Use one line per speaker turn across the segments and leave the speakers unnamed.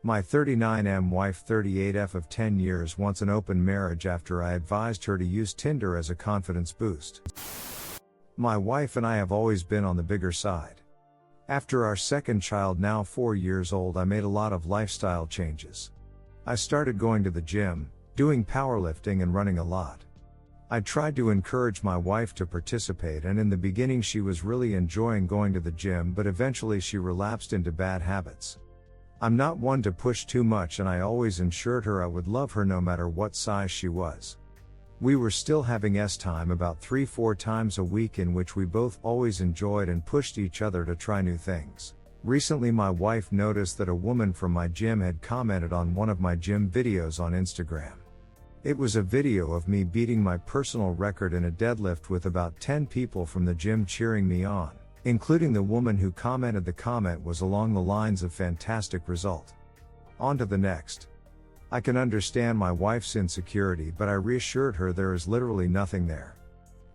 My 39M wife 38F of 10 years wants an open marriage after I advised her to use Tinder as a confidence boost. My wife and I have always been on the bigger side. After our second child, now 4 years old, I made a lot of lifestyle changes. I started going to the gym, doing powerlifting and running a lot. I tried to encourage my wife to participate, and in the beginning she was really enjoying going to the gym, but eventually she relapsed into bad habits. I'm not one to push too much, and I always ensured her I would love her no matter what size she was. We were still having time about 3-4 times a week, in which we both always enjoyed and pushed each other to try new things. Recently my wife noticed that a woman from my gym had commented on one of my gym videos on Instagram. It was a video of me beating my personal record in a deadlift with about 10 people from the gym cheering me on, including the woman who commented. The comment was along the lines of "fantastic result. On to the next." I can understand my wife's insecurity, but I reassured her there is literally nothing there.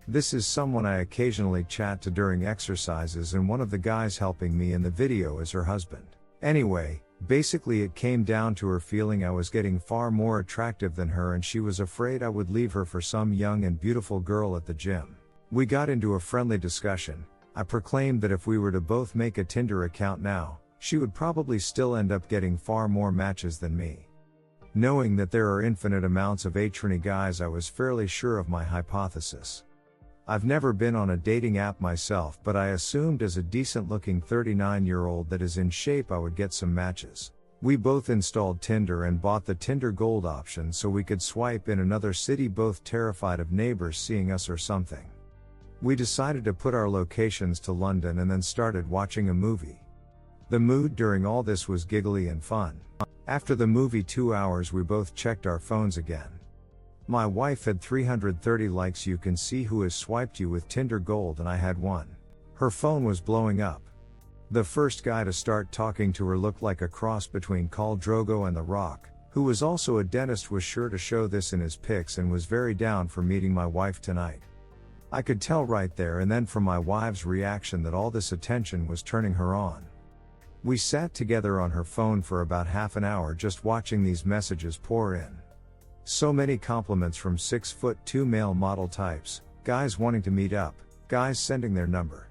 This is someone I occasionally chat to during exercises, and one of the guys helping me in the video is her husband. Anyway, basically it came down to her feeling I was getting far more attractive than her, and she was afraid I would leave her for some young and beautiful girl at the gym. We got into a friendly discussion. I proclaimed that if we were to both make a Tinder account now, she would probably still end up getting far more matches than me. Knowing that there are infinite amounts of attorney guys, I was fairly sure of my hypothesis. I've never been on a dating app myself, but I assumed as a decent-looking 39-year-old that is in shape I would get some matches. We both installed Tinder and bought the Tinder Gold option so we could swipe in another city, both terrified of neighbors seeing us or something. We decided to put our locations to London and then started watching a movie. The mood during all this was giggly and fun. After the movie 2 hours, we both checked our phones again. My wife had 330 likes. You can see who has swiped you with Tinder Gold, and I had 1. Her phone was blowing up. The first guy to start talking to her looked like a cross between Khal Drogo and The Rock, who was also a dentist, was sure to show this in his pics and was very down for meeting my wife tonight. I could tell right there and then from my wife's reaction that all this attention was turning her on. We sat together on her phone for about half an hour just watching these messages pour in. So many compliments from 6'2" male model types, guys wanting to meet up, guys sending their number.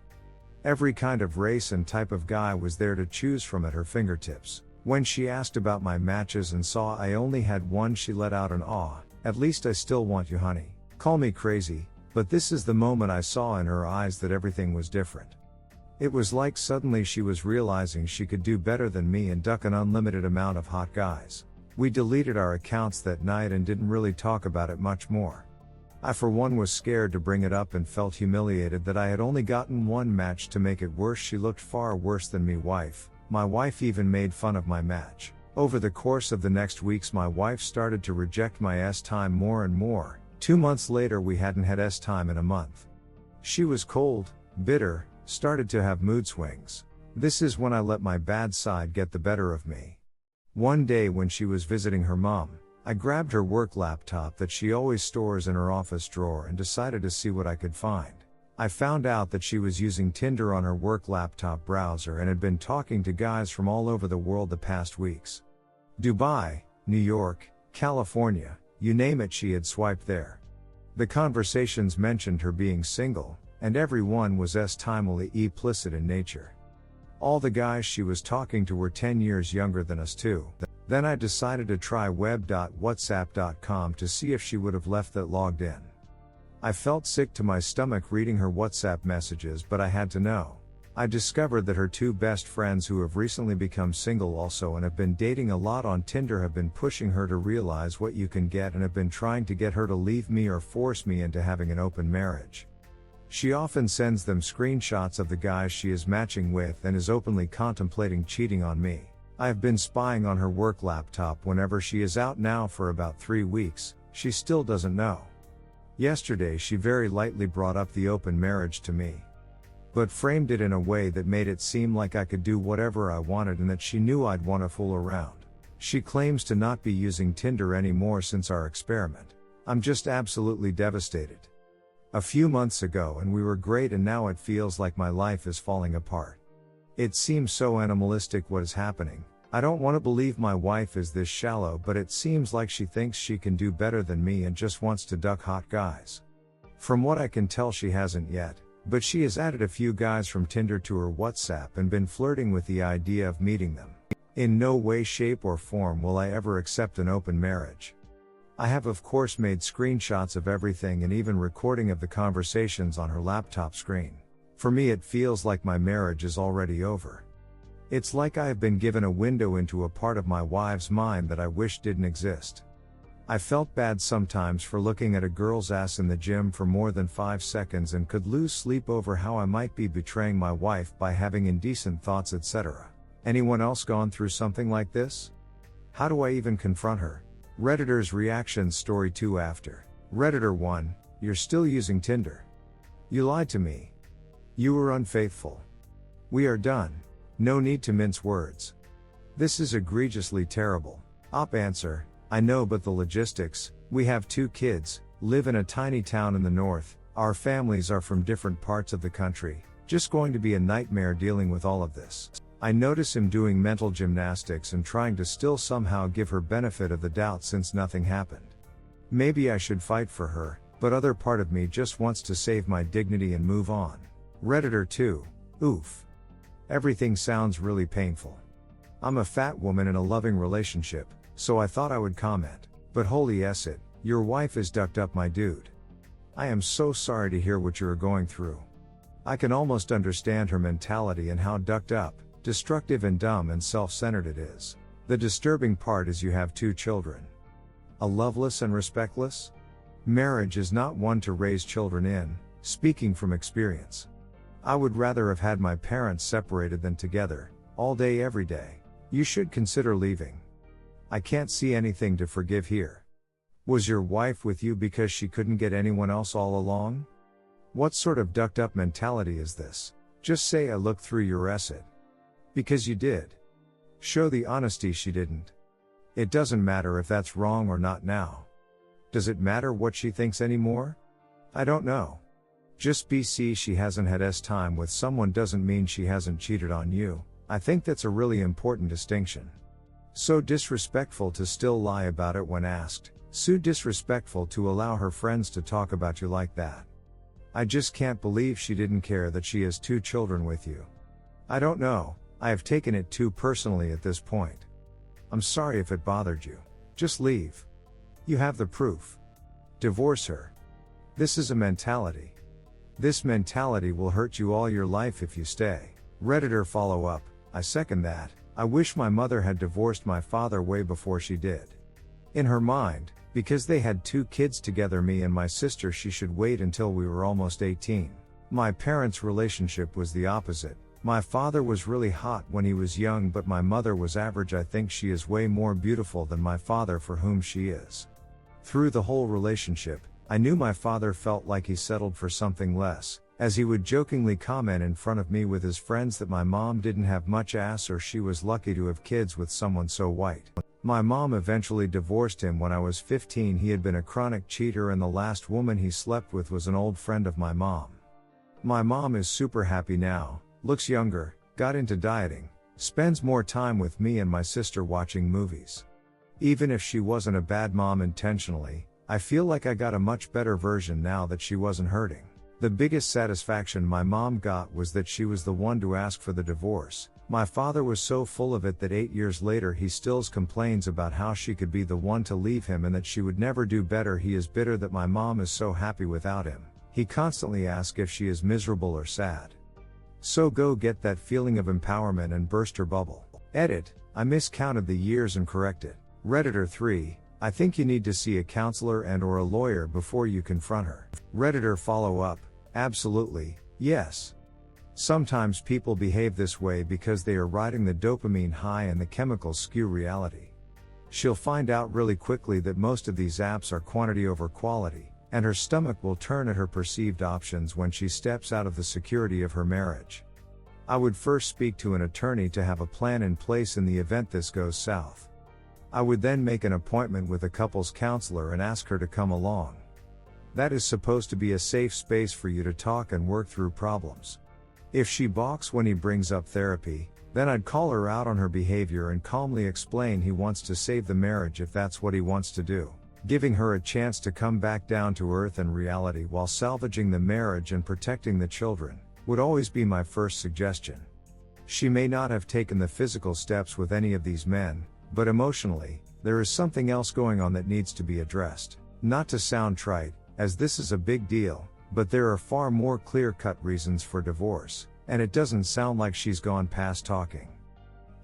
Every kind of race and type of guy was there to choose from at her fingertips. When she asked about my matches and saw I only had 1, she let out an "Aw, at least I still want you, honey." Call me crazy, but this is the moment I saw in her eyes that everything was different. It was like suddenly she was realizing she could do better than me and duck an unlimited amount of hot guys. We deleted our accounts that night and didn't really talk about it much more. I for one was scared to bring it up and felt humiliated that I had only gotten 1 match. To make it worse, she looked far worse than me. My wife even made fun of my match. Over the course of the next weeks, my wife started to reject my time more and more. 2 months later, we hadn't had time in a month. She was cold, bitter, started to have mood swings. This is when I let my bad side get the better of me. One day when she was visiting her mom, I grabbed her work laptop that she always stores in her office drawer and decided to see what I could find. I found out that she was using Tinder on her work laptop browser and had been talking to guys from all over the world the past weeks. Dubai, New York, California, you name it, she had swiped there. The conversations mentioned her being single, and every one was timely implicit in nature. All the guys she was talking to were 10 years younger than us too. Then I decided to try web.whatsapp.com to see if she would have left that logged in. I felt sick to my stomach reading her WhatsApp messages, but I had to know. I discovered that her 2 best friends, who have recently become single also and have been dating a lot on Tinder, have been pushing her to realize what you can get and have been trying to get her to leave me or force me into having an open marriage. She often sends them screenshots of the guys she is matching with and is openly contemplating cheating on me. I have been spying on her work laptop whenever she is out now for about 3 weeks. She still doesn't know. Yesterday she very lightly brought up the open marriage to me, but framed it in a way that made it seem like I could do whatever I wanted and that she knew I'd want to fool around. She claims to not be using Tinder anymore since our experiment. I'm just absolutely devastated. A few months ago and we were great, and now it feels like my life is falling apart. It seems so animalistic what is happening. I don't want to believe my wife is this shallow, but it seems like she thinks she can do better than me and just wants to duck hot guys. From what I can tell, she hasn't yet, but she has added a few guys from Tinder to her WhatsApp and been flirting with the idea of meeting them. In no way, shape, or form will I ever accept an open marriage. I have of course made screenshots of everything and even recording of the conversations on her laptop screen. For me, it feels like my marriage is already over. It's like I have been given a window into a part of my wife's mind that I wish didn't exist. I felt bad sometimes for looking at a girl's ass in the gym for more than 5 seconds and could lose sleep over how I might be betraying my wife by having indecent thoughts, etc. Anyone else gone through something like this? How do I even confront her? Redditor's reactions story 2 after. Redditor 1, you're still using Tinder. You lied to me. You were unfaithful. We are done. No need to mince words. This is egregiously terrible. Op answer, I know, but the logistics, we have 2 kids, live in a tiny town in the north, our families are from different parts of the country, just going to be a nightmare dealing with all of this. I notice him doing mental gymnastics and trying to still somehow give her benefit of the doubt since nothing happened. Maybe I should fight for her, but other part of me just wants to save my dignity and move on. Redditor 2, oof. Everything sounds really painful. I'm a fat woman in a loving relationship, so I thought I would comment, but holy s it, your wife is ducked up, my dude. I am so sorry to hear what you are going through. I can almost understand her mentality and how ducked up, destructive and dumb and self-centered it is. The disturbing part is you have 2 children. A loveless and respectless? Marriage is not one to raise children in, speaking from experience. I would rather have had my parents separated than together, all day every day. You should consider leaving. I can't see anything to forgive here. Was your wife with you because she couldn't get anyone else all along? What sort of ducked up mentality is this? Just say I looked through your exit. Because you did. Show the honesty she didn't. It doesn't matter if that's wrong or not now. Does it matter what she thinks anymore? I don't know. Just BC she hasn't had time with someone doesn't mean she hasn't cheated on you. I think that's a really important distinction. So disrespectful to still lie about it when asked. So disrespectful to allow her friends to talk about you like that. I just can't believe she didn't care that she has 2 children with you. I don't know, I have taken it too personally at this point. I'm sorry if it bothered you. Just leave. You have the proof. Divorce her. This is a mentality. This mentality will hurt you all your life if you stay. Redditor follow up, I second that. I wish my mother had divorced my father way before she did. In her mind, because they had 2 kids together, me and my sister, she should wait until we were almost 18. My parents' relationship was the opposite. My father was really hot when he was young, but my mother was average. I think she is way more beautiful than my father for whom she is. Through the whole relationship, I knew my father felt like he settled for something less, as he would jokingly comment in front of me with his friends that my mom didn't have much ass or she was lucky to have kids with someone so white. My mom eventually divorced him when I was 15. He had been a chronic cheater and the last woman he slept with was an old friend of my mom. My mom is super happy now, looks younger, got into dieting, spends more time with me and my sister watching movies. Even if she wasn't a bad mom intentionally, I feel like I got a much better version now that she wasn't hurting. The biggest satisfaction my mom got was that she was the one to ask for the divorce. My father was so full of it that 8 years later he still complains about how she could be the one to leave him and that she would never do better. He is bitter that my mom is so happy without him. He constantly asks if she is miserable or sad. So go get that feeling of empowerment and burst her bubble. Edit, I miscounted the years and correct it. Redditor 3, I think you need to see a counselor and or a lawyer before you confront her. Redditor follow up, absolutely, yes. Sometimes people behave this way because they are riding the dopamine high and the chemicals skew reality. She'll find out really quickly that most of these apps are quantity over quality, and her stomach will turn at her perceived options when she steps out of the security of her marriage. I would first speak to an attorney to have a plan in place in the event this goes south. I would then make an appointment with a couples counselor and ask her to come along. That is supposed to be a safe space for you to talk and work through problems. If she balks when he brings up therapy, Then I'd call her out on her behavior and calmly explain he wants to save the marriage if that's what he wants to do. Giving her a chance to come back down to earth and reality while salvaging the marriage and protecting the children would always be my first suggestion. She may not have taken the physical steps with any of these men, but emotionally, there is something else going on that needs to be addressed. Not to sound trite, as this is a big deal, but there are far more clear-cut reasons for divorce, and it doesn't sound like she's gone past talking.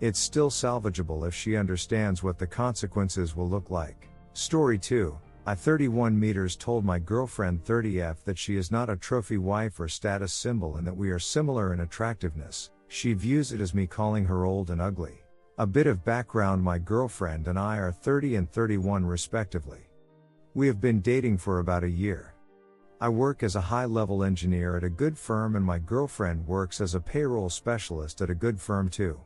It's still salvageable if she understands what the consequences will look like. Story 2. I 31 meters told my girlfriend 30F that she is not a trophy wife or status symbol and that we are similar in attractiveness. She views it as me calling her old and ugly. A bit of background: my girlfriend and I are 30 and 31 respectively. We have been dating for about a year. I work as a high-level engineer at a good firm and my girlfriend works as a payroll specialist at a good firm too.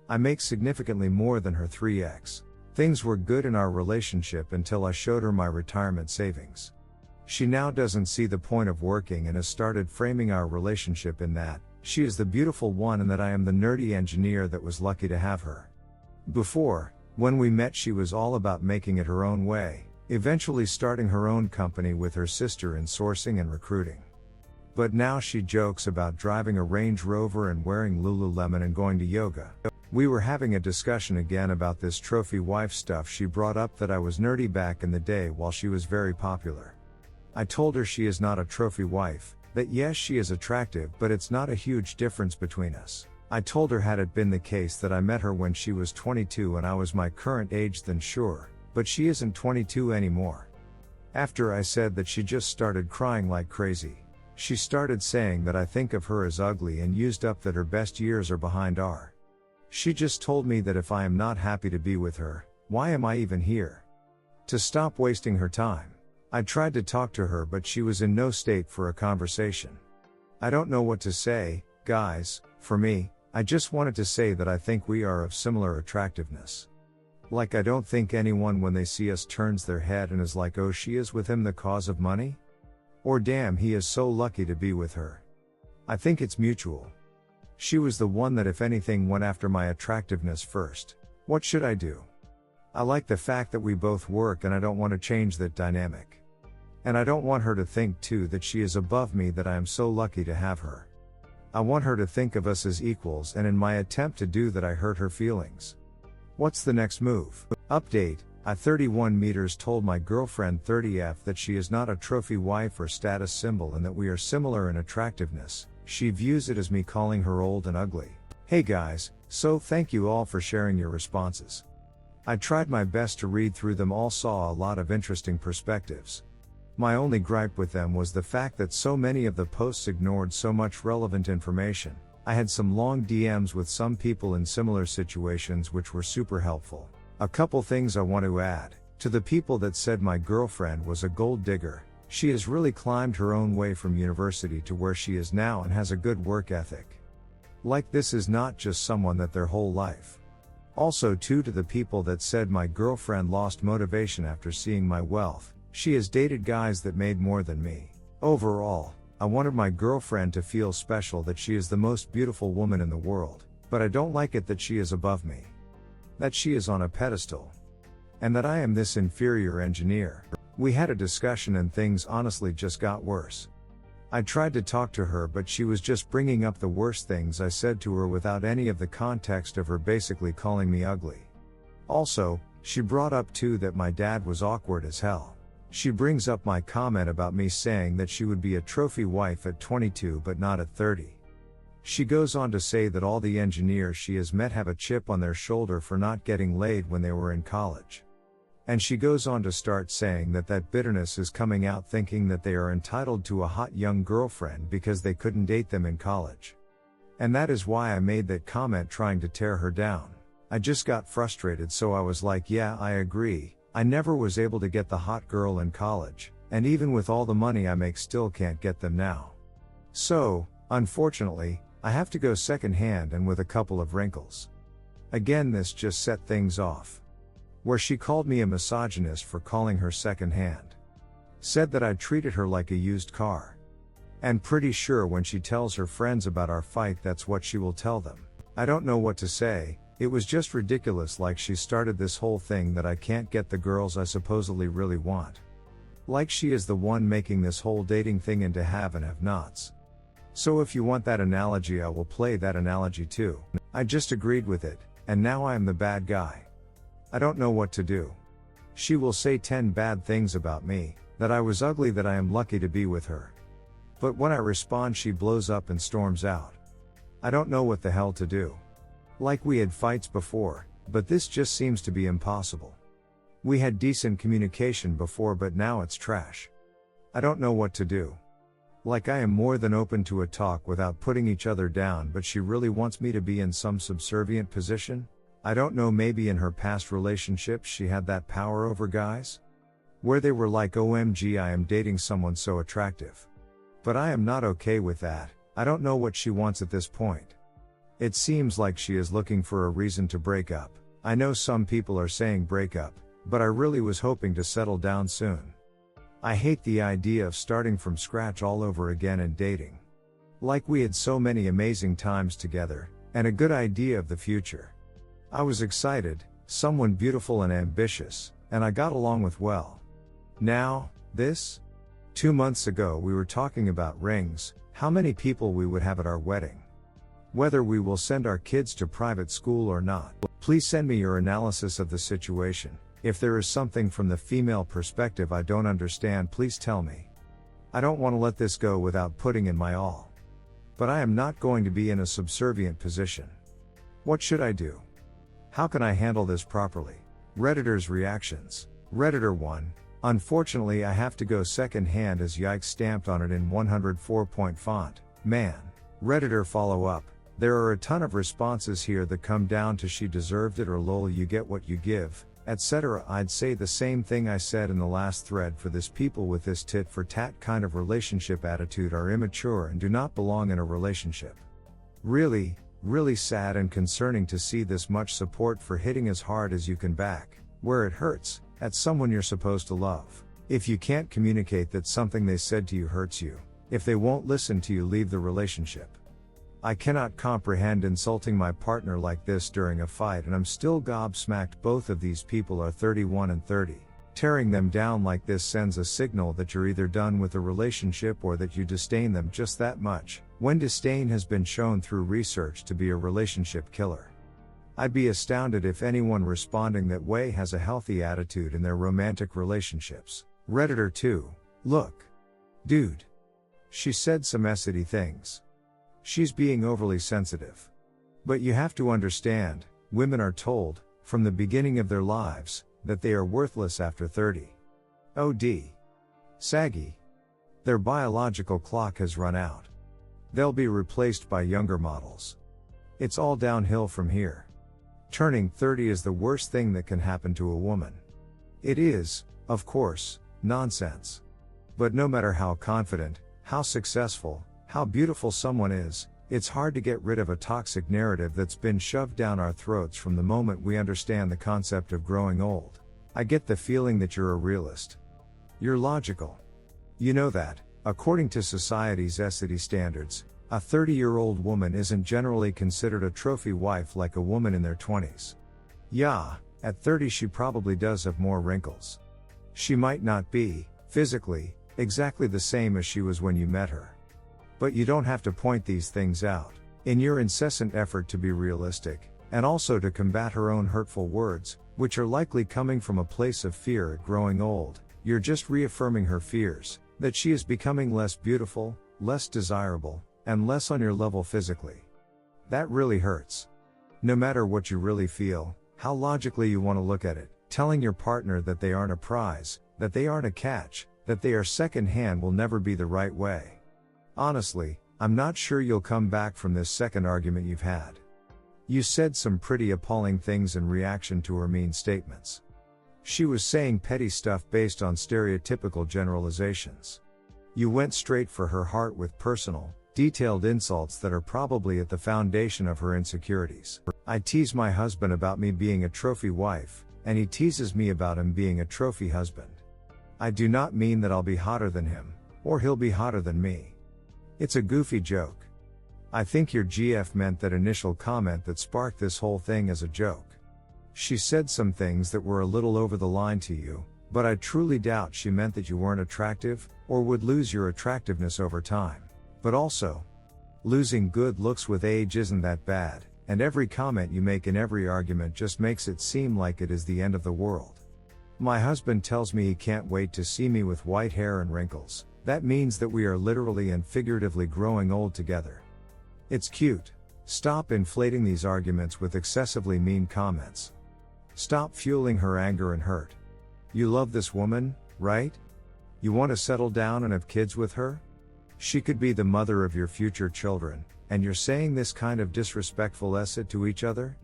I make significantly more than her 3x. Things were good in our relationship until I showed her my retirement savings. She now doesn't see the point of working and has started framing our relationship in that she is the beautiful one and that I am the nerdy engineer that was lucky to have her. Before, when we met, she was all about making it her own way, eventually starting her own company with her sister in sourcing and recruiting. But now she jokes about driving a Range Rover and wearing Lululemon and going to yoga. We were having a discussion again about this trophy wife stuff. She brought up that I was nerdy back in the day while she was very popular. I told her she is not a trophy wife, that yes, she is attractive, but it's not a huge difference between us. I told her had it been the case that I met her when she was 22 and I was my current age, then sure, but she isn't 22 anymore. After I said that, she just started crying like crazy. She started saying that I think of her as ugly and used up that her best years are behind our. She just told me that if I am not happy to be with her, why am I even here? To stop wasting her time. I tried to talk to her, but she was in no state for a conversation. I don't know what to say, guys. For me, I just wanted to say that I think we are of similar attractiveness. Like, I don't think anyone when they see us turns their head and is like, oh, she is with him the cause of money? Or damn, he is so lucky to be with her. I think it's mutual. She was the one that, if anything, went after my attractiveness first. What should I do? I like the fact that we both work and I don't want to change that dynamic. And I don't want her to think too that she is above me, that I am so lucky to have her. I want her to think of us as equals, and in my attempt to do that I hurt her feelings. What's the next move? Update. I 31 meters told my girlfriend 30F that she is not a trophy wife or status symbol and that we are similar in attractiveness. She views it as me calling her old and ugly. Hey guys, so thank you all for sharing your responses. I tried my best to read through them all, saw a lot of interesting perspectives. My only gripe with them was the fact that so many of the posts ignored so much relevant information. I had some long DMs with some people in similar situations which were super helpful. A couple things I want to add. To the people that said my girlfriend was a gold digger, she has really climbed her own way from university to where she is now and has a good work ethic. Like, this is not just someone that their whole life. Also, to the people that said my girlfriend lost motivation after seeing my wealth, she has dated guys that made more than me. Overall, I wanted my girlfriend to feel special, that she is the most beautiful woman in the world, but I don't like it that she is above me. That she is on a pedestal. And that I am this inferior engineer. We had a discussion and things honestly just got worse. I tried to talk to her, but she was just bringing up the worst things I said to her without any of the context of her basically calling me ugly. Also, she brought up too that my dad was awkward as hell. She brings up my comment about me saying that she would be a trophy wife at 22 but not at 30. She goes on to say that all the engineers she has met have a chip on their shoulder for not getting laid when they were in college. And she goes on to start saying that that bitterness is coming out, thinking that they are entitled to a hot young girlfriend because they couldn't date them in college. And that is why I made that comment, trying to tear her down. I just got frustrated, so I was like, yeah, I agree. I never was able to get the hot girl in college, and even with all the money I make still can't get them now. So, unfortunately, I have to go second hand and with a couple of wrinkles. Again, this just set things off. Where she called me a misogynist for calling her second hand. Said that I treated her like a used car. And pretty sure when she tells her friends about our fight, that's what she will tell them. I don't know what to say, it was just ridiculous, like she started this whole thing that I can't get the girls I supposedly really want. Like she is the one making this whole dating thing into have and have nots. So if you want that analogy, I will play that analogy too. I just agreed with it, and now I am the bad guy. I don't know what to do. She will say 10 bad things about me, that I was ugly, that I am lucky to be with her. But when I respond, she blows up and storms out. I don't know what the hell to do. Like we had fights before, but this just seems to be impossible. We had decent communication before, but now it's trash. I don't know what to do. Like I am more than open to a talk without putting each other down, but she really wants me to be in some subservient position? I don't know, maybe in her past relationships she had that power over guys? Where they were like, OMG, I am dating someone so attractive. But I am not okay with that. I don't know what she wants at this point. It seems like she is looking for a reason to break up. I know some people are saying break up, but I really was hoping to settle down soon. I hate the idea of starting from scratch all over again and dating. Like we had so many amazing times together, and a good idea of the future. I was excited, someone beautiful and ambitious, and I got along with well. Now, this? 2 months ago we were talking about rings, how many people we would have at our wedding. Whether we will send our kids to private school or not. Please send me your analysis of the situation. If there is something from the female perspective I don't understand, please tell me. I don't want to let this go without putting in my all. But I am not going to be in a subservient position. What should I do? How can I handle this properly? Redditors' reactions. Redditor 1. Unfortunately, I have to go second hand as yikes stamped on it in 104-point font. Man. Redditor follow up. There are a ton of responses here that come down to she deserved it or lol you get what you give, etc. I'd say the same thing I said in the last thread. For this, people with this tit for tat kind of relationship attitude are immature and do not belong in a relationship. Really, really sad and concerning to see this much support for hitting as hard as you can back, where it hurts, at someone you're supposed to love. If you can't communicate that something they said to you hurts you, if they won't listen to you, leave the relationship. I cannot comprehend insulting my partner like this during a fight, and I'm still gobsmacked. Both of these people are 31 and 30. Tearing them down like this sends a signal that you're either done with the relationship or that you disdain them just that much, when disdain has been shown through research to be a relationship killer. I'd be astounded if anyone responding that way has a healthy attitude in their romantic relationships. Redditor 2. Look. Dude. She said some essity things. She's being overly sensitive. But you have to understand, women are told, from the beginning of their lives, that they are worthless after 30. OD. Saggy. Their biological clock has run out. They'll be replaced by younger models. It's all downhill from here. Turning 30 is the worst thing that can happen to a woman. It is, of course, nonsense. But no matter how confident, how successful, how beautiful someone is, it's hard to get rid of a toxic narrative that's been shoved down our throats from the moment we understand the concept of growing old. I get the feeling that you're a realist. You're logical. You know that, according to society's essity standards, a 30-year-old woman isn't generally considered a trophy wife like a woman in their 20s. Yeah, at 30 she probably does have more wrinkles. She might not be, physically, exactly the same as she was when you met her. But you don't have to point these things out. In your incessant effort to be realistic, and also to combat her own hurtful words, which are likely coming from a place of fear at growing old, you're just reaffirming her fears, that she is becoming less beautiful, less desirable, and less on your level physically. That really hurts. No matter what you really feel, how logically you want to look at it, telling your partner that they aren't a prize, that they aren't a catch, that they are second hand will never be the right way. Honestly, I'm not sure you'll come back from this second argument you've had. You said some pretty appalling things in reaction to her mean statements. She was saying petty stuff based on stereotypical generalizations. You went straight for her heart with personal, detailed insults that are probably at the foundation of her insecurities. I tease my husband about me being a trophy wife, and he teases me about him being a trophy husband. I do not mean that I'll be hotter than him, or he'll be hotter than me. It's a goofy joke. I think your GF meant that initial comment that sparked this whole thing as a joke. She said some things that were a little over the line to you, but I truly doubt she meant that you weren't attractive, or would lose your attractiveness over time. But also, losing good looks with age isn't that bad, and every comment you make in every argument just makes it seem like it is the end of the world. My husband tells me he can't wait to see me with white hair and wrinkles. That means that we are literally and figuratively growing old together. It's cute. Stop inflating these arguments with excessively mean comments. Stop fueling her anger and hurt. You love this woman, right? You want to settle down and have kids with her? She could be the mother of your future children, and you're saying this kind of disrespectful essay to each other?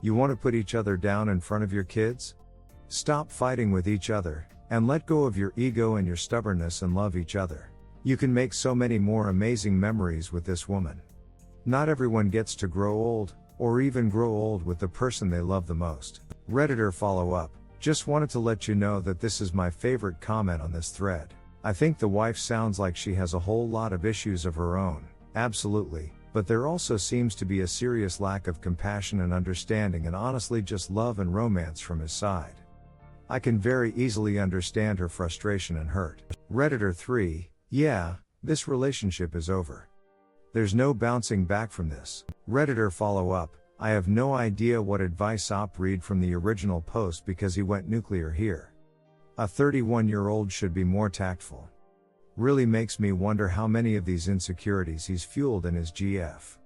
You want to put each other down in front of your kids? Stop fighting with each other, and let go of your ego and your stubbornness and love each other. You can make so many more amazing memories with this woman. Not everyone gets to grow old, or even grow old with the person they love the most. Redditor follow-up. Just wanted to let you know that this is my favorite comment on this thread. I think the wife sounds like she has a whole lot of issues of her own, absolutely, but there also seems to be a serious lack of compassion and understanding and honestly just love and romance from his side. I can very easily understand her frustration and hurt. Redditor 3, yeah, this relationship is over. There's no bouncing back from this. Redditor follow-up. I have no idea what advice op read from the original post because he went nuclear here. A 31-year-old should be more tactful. Really makes me wonder how many of these insecurities he's fueled in his GF.